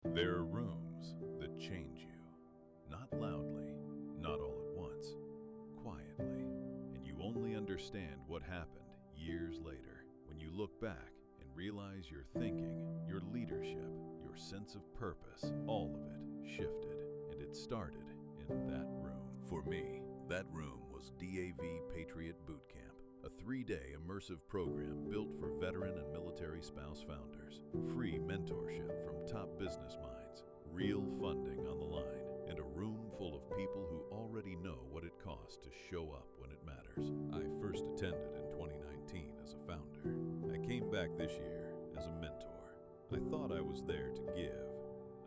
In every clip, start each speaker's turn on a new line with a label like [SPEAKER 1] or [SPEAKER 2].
[SPEAKER 1] There are rooms that change you. Not loudly, not all at once, quietly. And you only understand what happened years later when you look back and realize your thinking, your leadership, your sense of purpose, all of it shifted. And it started in that room. For me, that room was DAV Patriot Boot Camp, a 3-day immersive program built for veteran and military spouse founders. Free mentorship from top business minds, real funding on the line, and a room full of people who already know what it costs to show up when it matters. I first attended in 2019 as a founder. I came back this year as a mentor. I thought I was there to give.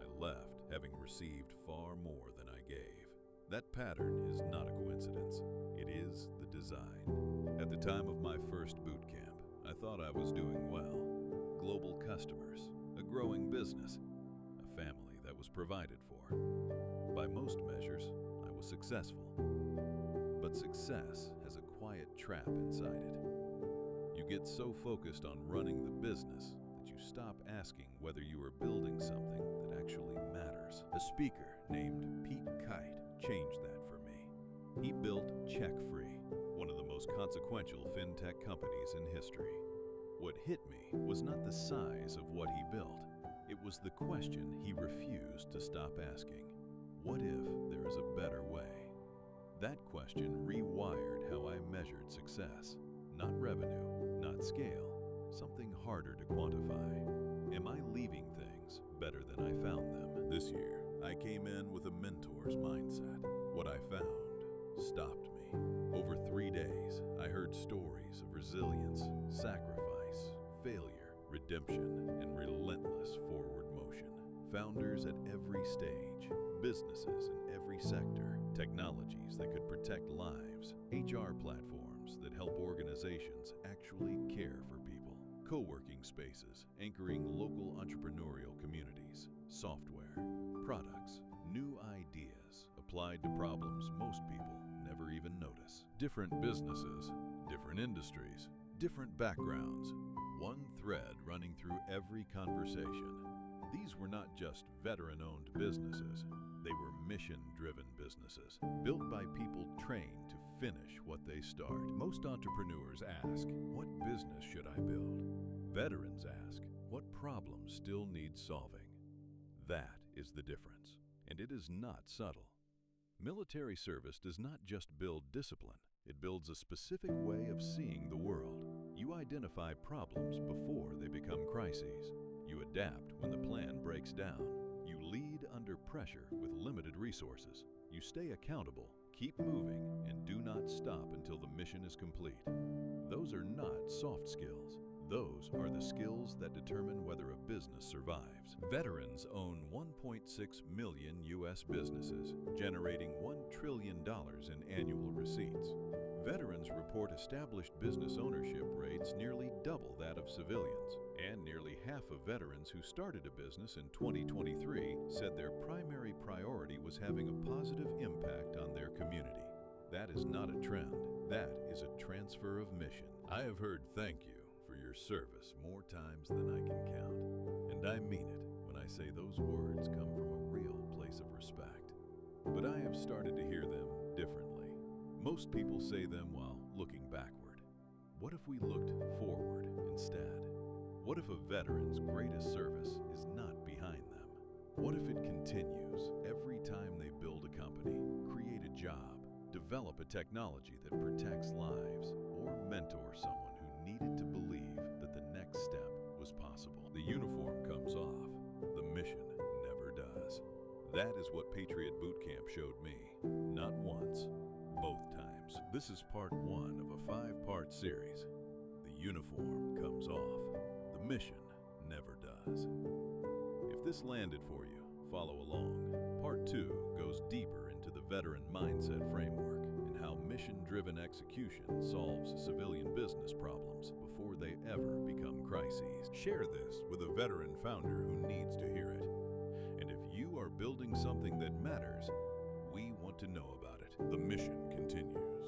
[SPEAKER 1] I left having received far more than I gave. That pattern is not a coincidence. It is the design. At the time of my first boot camp, I thought I was doing well. Global customers, a growing business, a family that was provided for. By most measures, I was successful. But success has a quiet trap inside it. You get so focused on running the business that you stop asking whether you are building something that actually matters. A speaker named Pete Kite changed that for me. He built CheckFree, one of the most consequential fintech companies in history. What hit me was not the size of what he built. It was the question he refused to stop asking. What if there is a better way? That question rewired how I measured success. Not revenue, not scale, something harder to quantify. Am I leaving things better than I found them? This year, I came in with a mentor's mindset. What I found stopped me. Over 3 days, I heard stories of resilience, sacrifice, failure, redemption, and relentless forward motion. Founders at every stage, businesses in every sector, technologies that could protect lives, HR platforms that help organizations actually care for people, co-working spaces anchoring local entrepreneurial communities, software, products, new ideas applied to problems most people never even notice. Different businesses, different industries, different backgrounds, one thread running through every conversation. These were not just veteran-owned businesses. They were mission-driven businesses, built by people trained to finish what they start. Most entrepreneurs ask, what business should I build? Veterans ask, what problems still need solving? That is the difference, and it is not subtle. Military service does not just build discipline, it builds a specific way of seeing the world. You identify problems before they become crises. You adapt when the plan breaks down. You lead under pressure with limited resources. You stay accountable, keep moving, and do not stop until the mission is complete. Those are not soft skills. Those are the skills that determine whether a business survives. Veterans own 1.6 million U.S. businesses, generating $1 trillion in annual receipts. Veterans report established business ownership rates nearly double that of civilians, and nearly half of veterans who started a business in 2023 said their primary priority was having a positive impact on their community. That is not a trend. That is a transfer of mission. I have heard "thank you" for your service more times than I can count. And I mean it when I say those words come from a real place of respect. But I have started to hear them differently. Most people say them while looking backward. What if we looked forward instead? What if a veteran's greatest service is not behind them? What if it continues every time they build a company, create a job, develop a technology that protects lives, or mentor someone who needed to believe that the next step was possible? The uniform comes off, the mission never does. That is what Patriot Boot Camp showed me. Not once, both times. This is part 1 of a 5-part series. The uniform comes off, the mission never does. If this landed for you, follow along. Part 2 goes deeper into the veteran mindset framework and how mission-driven execution solves civilian business problems before they ever become crises. Share this with a veteran founder who needs to hear it. And if you are building something that matters, we want to know about it. The mission continues.